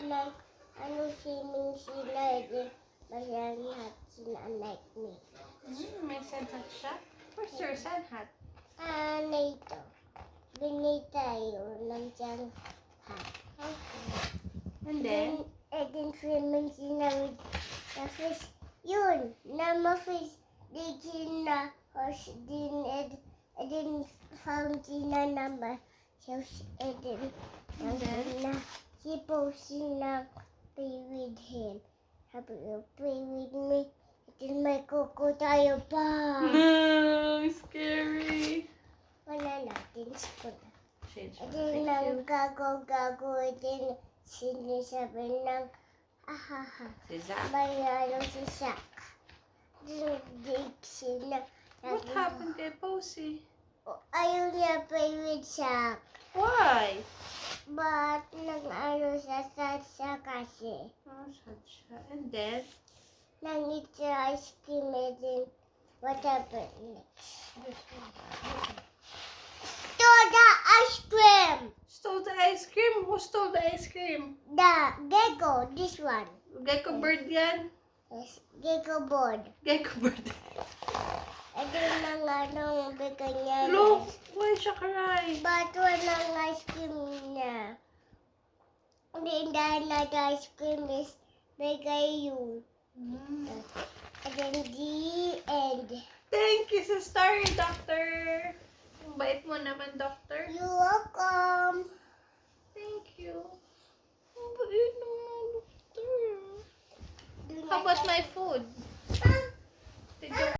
ng swimming sila, masaya lahat sila like me. May sun hat siya? Where's your sun hat? Ito. Bini tayo ng dyan hat. And then? Then swimming sila with the fish. Yun, nama-fish. Di na horse din, din found sila number. So, then, na si Posey na play with him. Sabi ko, play with me. Then may kuko tayo pa. No, scary. Wala natin school. Change And one. then Thank nang you. gago, then sinisabi ng Si Zach. mayroon si Shaq. Then sila. What happened kay Posey? Ayaw niya play with Shaq. Why? But sa kasi. Oh, sad siya. And then? Nang eat ice cream and then what happened next? Stole the ice cream! Stole the ice cream? Who stole the ice cream? The gecko, this one. Gecko bird yan? Yes, gecko board. Gecko bird. And then bigay niya. Look! Why siya cry? But walang ice cream niya. Then dahil na the ice cream is bigay yun. And then the end. Thank you sa story, Doctor. Ang bait mo naman, Doctor. You're welcome. Thank you. Ang bait naman, Doctor. How about my food? Did you